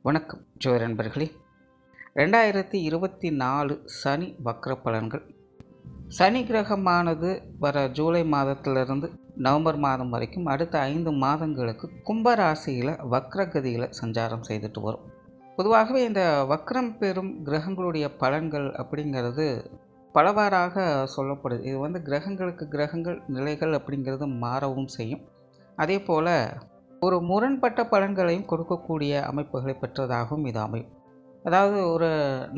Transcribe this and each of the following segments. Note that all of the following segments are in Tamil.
வணக்கம் ஜோதிட நண்பர்களே. 2024 சனி வக்ர பலன்கள். சனி கிரகமானது வர ஜூலை மாதத்திலிருந்து நவம்பர் மாதம் வரைக்கும் அடுத்த 5 மாதங்களுக்கு கும்பராசியில் வக்ரகதியில் சஞ்சாரம் செய்துட்டு வரும். பொதுவாகவே இந்த வக்ரம் பெறும் கிரகங்களுடைய பலன்கள் அப்படிங்கிறது பலவாறாக சொல்லப்படுது. இது கிரகங்களுக்கு கிரகங்கள் நிலைகள் அப்படிங்கிறது மாறவும் செய்யும். அதே போல் ஒரு முரண்பட்ட பலன்களையும் கொடுக்கக்கூடிய அமைப்புகளை பெற்றதாகவும் இது அமையும். அதாவது ஒரு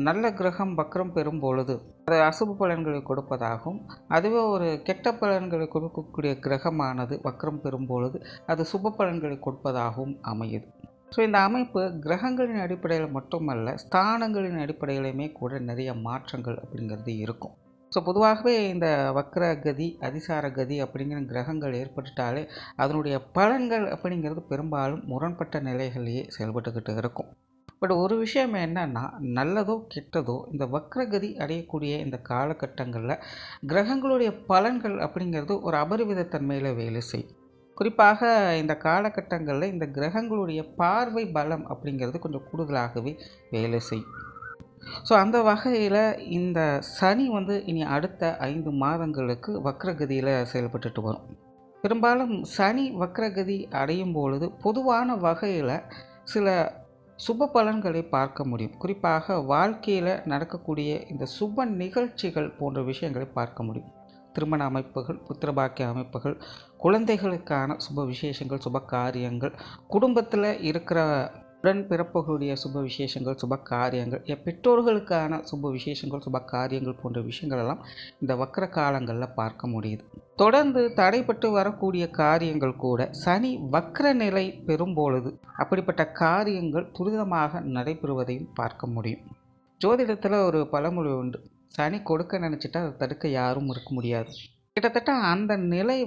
நல்ல கிரகம் வக்ரம் பெறும் பொழுது அது அசுப பலன்களை கொடுப்பதாகவும், அதுவே ஒரு கெட்ட பலன்களை கொடுக்கக்கூடிய கிரகமானது வக்ரம் பெறும் பொழுது அது சுப பலன்களை கொடுப்பதாகவும் அமையுது. ஸோ இந்த அமைப்பு கிரகங்களின் அடிப்படையில் மட்டுமல்ல, ஸ்தானங்களின் அடிப்படையிலுமே கூட நிறைய மாற்றங்கள் அப்படிங்கிறது இருக்கும். ஸோ பொதுவாகவே இந்த வக்ரகதி, அதிசார கதி அப்படிங்கிற கிரகங்கள் ஏற்பட்டுட்டாலே அதனுடைய பலன்கள் அப்படிங்கிறது பெரும்பாலும் முரண்பட்ட நிலைகளிலேயே செயல்பட்டுக்கிட்டு இருக்கும். பட் ஒரு விஷயம் என்னன்னா, நல்லதோ கெட்டதோ இந்த வக்ரகதி அடையக்கூடிய இந்த காலகட்டங்களில் கிரகங்களுடைய பலன்கள் அப்படிங்கிறது ஒரு அபரிவித தன்மையில் வேலை செய்யும். குறிப்பாக இந்த காலகட்டங்களில் இந்த கிரகங்களுடைய பார்வை பலம் அப்படிங்கிறது கொஞ்சம் கூடுதலாகவே வேலை செய்யும். ஸோ அந்த வகையில் இந்த சனி இனி அடுத்த 5 மாதங்களுக்கு வக்ரகதியில் செயல்பட்டுட்டு வரும். பெரும்பாலும் சனி வக்ரகதி அடையும் பொழுது பொதுவான வகையில் சில சுப பலன்களை பார்க்க முடியும். குறிப்பாக வாழ்க்கையில் நடக்கக்கூடிய இந்த சுப நிகழ்ச்சிகள் போன்ற விஷயங்களை பார்க்க முடியும். திருமண அமைப்புகள், புத்திரபாக்கிய அமைப்புகள், குழந்தைகளுக்கான சுப விசேஷங்கள், சுப காரியங்கள், குடும்பத்தில் இருக்கிற உடன் பிறப்புகளுடைய சுப விசேஷங்கள், சுப காரியங்கள், பெற்றோர்களுக்கான சுப விசேஷங்கள், சுப காரியங்கள் போன்ற விஷயங்கள் எல்லாம் இந்த வக்ர காலங்களில் பார்க்க முடியுது. தொடர்ந்து தடைப்பட்டு வரக்கூடிய காரியங்கள் கூட சனி வக்ர நிலை பெறும் பொழுது அப்படிப்பட்ட காரியங்கள் துரிதமாக நடைபெறுவதையும் பார்க்க முடியும். ஜோதிடத்தில் ஒரு பழமொழி உண்டு, சனி கொடுக்க நினச்சிட்டா அதை தடுக்க யாரும் இருக்க முடியாது. கிட்டத்தட்ட அந்த நிலை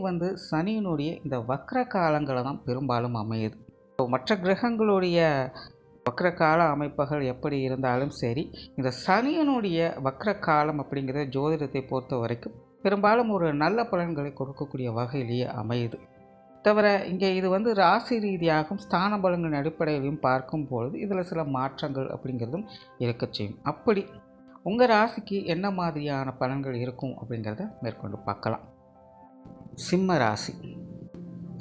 சனியினுடைய இந்த வக்ர காலங்களை தான் பெரும்பாலும் அமையுது. மற்ற கிரகங்களுடைய வக்ர கால அமைப்புகள் எப்படி இருந்தாலும் சரி, இந்த சனியனுடைய வக்ர காலம் அப்படிங்கிறத ஜோதிடத்தை பொறுத்த வரைக்கும் பெரும்பாலும் ஒரு நல்ல பலன்களை கொடுக்கக்கூடிய வகையிலேயே அமையுது. தவிர இங்கே இது ராசி ரீதியாகவும் ஸ்தான பலன்களின் அடிப்படையிலையும் பார்க்கும் பொழுது இதில் சில மாற்றங்கள் அப்படிங்கிறதும் இருக்க செய்யும். அப்படி உங்கள் ராசிக்கு என்ன மாதிரியான பலன்கள் இருக்கும் அப்படிங்கிறத மேற்கொண்டு பார்க்கலாம். சிம்ம ராசி.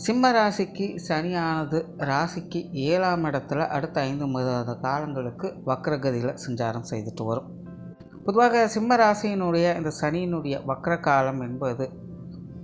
சிம்ம ராசிக்கு சனியானது ராசிக்கு 7ஆம் இடத்துல அடுத்த 5 மாத காலங்களுக்கு வக்ரகதியில் சஞ்சாரம் செய்துட்டு வரும். பொதுவாக சிம்ம ராசியினுடைய இந்த சனியினுடைய வக்ர காலம் என்பது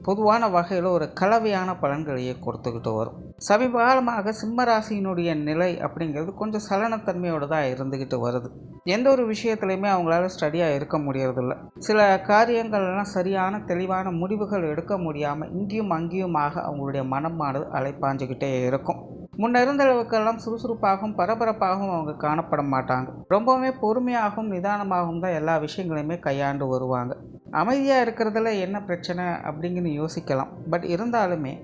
பொதுவான வகையில் ஒரு கலவையான பலன்களையே கொடுத்துக்கிட்டு வரும். சமீப காலமாக சிம்ம ராசியினுடைய நிலை அப்படிங்கிறது கொஞ்சம் சலனத்தன்மையோடு தான் இருந்துக்கிட்டு வருது. எந்த ஒரு விஷயத்துலையுமே அவங்களால ஸ்டடியாக இருக்க முடியறதில்ல. சில காரியங்கள்லாம் சரியான தெளிவான முடிவுகள் எடுக்க முடியாமல் இங்கேயும் அங்கேயுமாக அவங்களுடைய மனமானது அலைப்பாஞ்சுக்கிட்டே இருக்கும். முன்ன இருந்த அளவுக்கெல்லாம் சுறுசுறுப்பாகவும் பரபரப்பாகவும் அவங்க காணப்பட மாட்டாங்க. ரொம்பவுமே பொறுமையாகவும் நிதானமாகவும் தான் எல்லா விஷயங்களையுமே கையாண்டு வருவாங்க. அமைதியாக இருக்கிறதுல என்ன பிரச்சனை அப்படிங்கன்னு யோசிக்கலாம். பட் இருந்தாலுமே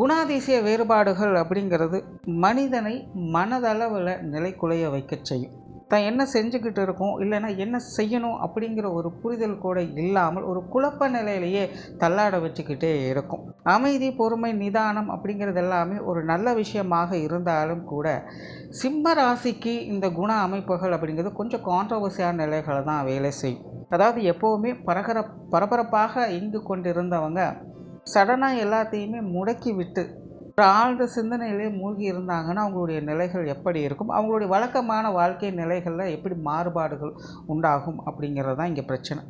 குணாதிசய வேறுபாடுகள் அப்படிங்கிறது மனிதனை மனதளவில் நிலைக்குலைய வைக்க செய்யும். தான் என்ன செஞ்சுக்கிட்டு இருக்கோம், இல்லைன்னா என்ன செய்யணும் அப்படிங்கிற ஒரு புரிதல் கூட இல்லாமல் ஒரு குழப்ப நிலையிலேயே தள்ளாட வச்சுக்கிட்டே இருக்கும். அமைதி, பொறுமை, நிதானம் அப்படிங்கிறது எல்லாமே ஒரு நல்ல விஷயமாக இருந்தாலும் கூட சிம்ம ராசிக்கு இந்த குண அமைப்புகள் அப்படிங்கிறது கொஞ்சம் கான்ட்ரவர்சியான நிலைகளை தான் வேலை செய்யும். அதாவது எப்போவுமே பரபரப்பாக இயங்கி கொண்டிருந்தவங்க சடனாக எல்லாத்தையுமே முடக்கி விட்டு ஒரு ஆழ்ந்த சிந்தனையிலே மூழ்கி இருந்தாங்கன்னா அவங்களுடைய நிலைகள் எப்படி இருக்கும், அவங்களுடைய வழக்கமான வாழ்க்கை நிலைகளில் எப்படி மாறுபாடுகள் உண்டாகும் அப்படிங்கிறது தான் இங்கே பிரச்சனை.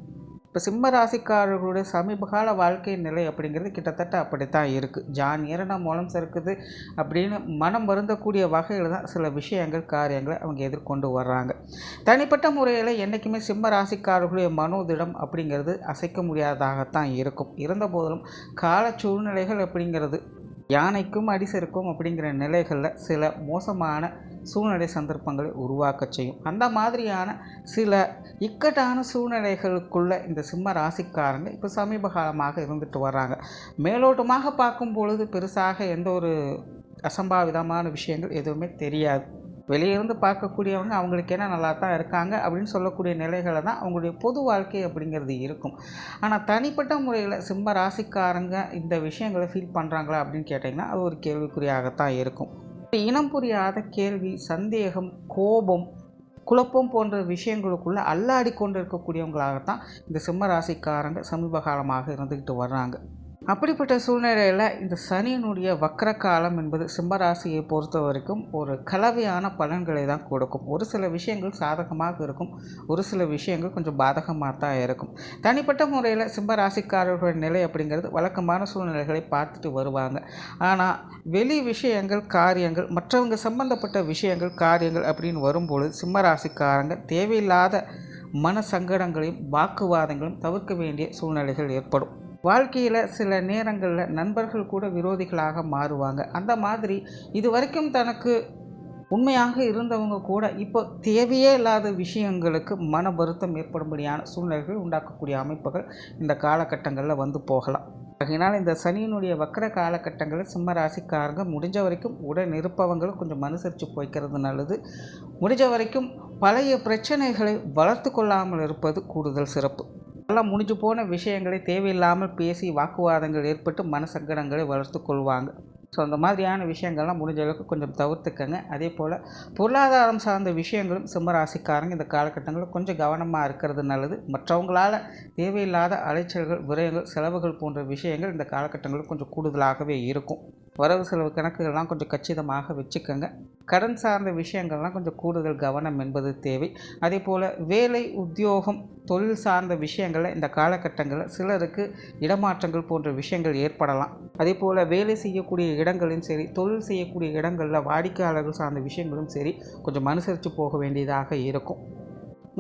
இப்போ சிம்ம ராசிக்காரர்களுடைய சமீபகால வாழ்க்கை நிலை அப்படிங்கிறது கிட்டத்தட்ட அப்படித்தான் இருக்குது. ஜான் ஏறனா மூலம் சறுக்குது அப்படின்னு மனம் வருந்தக்கூடிய வகையில் தான் சில விஷயங்கள், காரியங்களை அவங்க எதிர்கொண்டு வர்றாங்க. தனிப்பட்ட முறையில் என்றைக்குமே சிம்ம ராசிக்காரர்களுடைய மனோதிடம் அப்படிங்கிறது அசைக்க முடியாததாகத்தான் இருக்கும். இருந்த போதிலும் கால சூழ்நிலைகள் அப்படிங்கிறது யானைக்கும் அடிசருக்கும் அப்படிங்கிற நிலைகளில் சில மோசமான சூழ்நிலை சந்தர்ப்பங்களை உருவாக்க செய்யும். அந்த மாதிரியான சில இக்கட்டான சூழ்நிலைகளுக்குள்ள இந்த சிம்ம ராசிக்காரங்க இப்போ சமீப காலமாக இருந்துட்டு வர்றாங்க. மேலோட்டமாக பார்க்கும் பொழுது பெருசாக எந்த ஒரு அசம்பாவிதமான விஷயங்கள் எதுவுமே தெரியாது. வெளியிருந்து பார்க்கக்கூடியவங்க அவங்களுக்கு என்ன நல்லா தான் இருக்காங்க அப்படின்னு சொல்லக்கூடிய நிலைகளை தான் அவங்களுடைய பொது வாழ்க்கை அப்படிங்கிறது இருக்கும். ஆனால் தனிப்பட்ட முறையில் சிம்ம ராசிக்காரங்க இந்த விஷயங்களை ஃபீல் பண்ணுறாங்களா அப்படின்னு கேட்டிங்கன்னா அது ஒரு கேள்விக்குறியாகத்தான் இருக்கும். இனம் புரியாத கேள்வி, சந்தேகம், கோபம், குழப்பம் போன்ற விஷயங்களுக்குள்ள அல்லாடி கொண்டு இருக்கக்கூடியவங்களாகத்தான் இந்த சிம்ம ராசிக்காரங்க சமீப காலமாக இருந்துக்கிட்டு வர்றாங்க. அப்படிப்பட்ட சூழ்நிலையில் இந்த சனியினுடைய வக்ர காலம் என்பது சிம்மராசியை பொறுத்த வரைக்கும் ஒரு கலவையான பலன்களை தான் கொடுக்கும். ஒரு சில விஷயங்கள் சாதகமாக இருக்கும், ஒரு சில விஷயங்கள் கொஞ்சம் பாதகமாக தான் இருக்கும். தனிப்பட்ட முறையில் சிம்மராசிக்காரர்களுடைய நிலை அப்படிங்கிறது வழக்கமான சூழ்நிலைகளை பார்த்துட்டு வருவாங்க. ஆனால் வெளி விஷயங்கள், காரியங்கள், மற்றவங்க சம்பந்தப்பட்ட விஷயங்கள், காரியங்கள் அப்படின்னு வரும்பொழுது சிம்மராசிக்காரங்க தேவையில்லாத மன சங்கடங்களையும் வாக்குவாதங்களையும் தவிர்க்க வேண்டிய சூழ்நிலைகள் ஏற்படும். வாழ்க்கையில் சில நேரங்களில் நண்பர்கள் கூட விரோதிகளாக மாறுவாங்க. அந்த மாதிரி இது வரைக்கும் தனக்கு உண்மையாக இருந்தவங்க கூட இப்போ தேவையே இல்லாத விஷயங்களுக்கு மன வருத்தம் ஏற்படும்படியான சூழ்நிலைகள் உண்டாக்கக்கூடிய அமைப்புகள் இந்த காலகட்டங்களில் வந்து போகலாம். அதனால் இந்த சனியினுடைய வக்கர காலகட்டங்களில் சிம்ம ராசிக்காரங்க முடிஞ்ச வரைக்கும் உடன் இருப்பவங்களும் கொஞ்சம் அனுசரித்து போய்க்கிறது நல்லது. முடிஞ்ச வரைக்கும் பழைய பிரச்சனைகளை வளர்த்து கொள்ளாமல் இருப்பது கூடுதல் சிறப்பு. எல்லாம் முடிஞ்சு போன விஷயங்களை தேவையில்லாமல் பேசி வாக்குவாதங்கள் ஏற்பட்டு மனசங்கடங்களை வளர்த்து கொள்வாங்க. ஸோ அந்த மாதிரியான விஷயங்கள்லாம் முடிஞ்ச அளவுக்கு கொஞ்சம் தவிர்த்துக்கங்க. அதே போல் பொருளாதாரம் சார்ந்த விஷயங்களும் சிம்மராசிக்காரங்க இந்த காலகட்டங்களில் கொஞ்சம் கவனமாக இருக்கிறது நல்லது. மற்றவங்களால் தேவையில்லாத அலைச்சல்கள், விரயங்கள், செலவுகள் போன்ற விஷயங்கள் இந்த காலகட்டங்களில் கொஞ்சம் கூடுதலாகவே இருக்கும். வரவு செலவு கணக்குகள்லாம் கொஞ்சம் கச்சிதமாக வச்சுக்கோங்க. கடன் சார்ந்த விஷயங்கள்லாம் கொஞ்சம் கூடுதல் கவனம் என்பது தேவை. அதே போல் வேலை, உத்தியோகம், தொழில் சார்ந்த விஷயங்களில் இந்த காலகட்டங்களில் சிலருக்கு இடமாற்றங்கள் போன்ற விஷயங்கள் ஏற்படலாம். அதே போல் வேலை செய்யக்கூடிய இடங்களும் சரி, தொழில் செய்யக்கூடிய இடங்களில் வாடிக்கையாளர்கள் சார்ந்த விஷயங்களும் சரி கொஞ்சம் அனுசரித்து போக வேண்டியதாக இருக்கும்.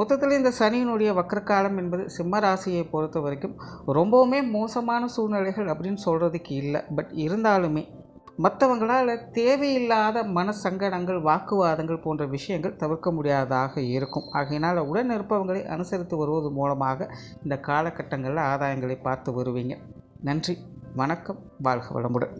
மொத்தத்தில் இந்த சனியினுடைய வக்ரகாலம் என்பது சிம்ம ராசியை பொறுத்த வரைக்கும் ரொம்பவுமே மோசமான சூழ்நிலைகள் அப்படின்னு சொல்கிறதுக்கு இல்லை. பட் இருந்தாலுமே மற்றவங்களால் தேவையில்லாத மன சங்கடங்கள், வாக்குவாதங்கள் போன்ற விஷயங்கள் தவிர்க்க முடியாததாக இருக்கும். ஆகையினால் உடன் இருப்பவங்களை அனுசரித்து வருவது மூலமாக இந்த காலகட்டங்களில் ஆதாயங்களை பார்த்து வருவீங்க. நன்றி, வணக்கம், வாழ்க வளமுடன்.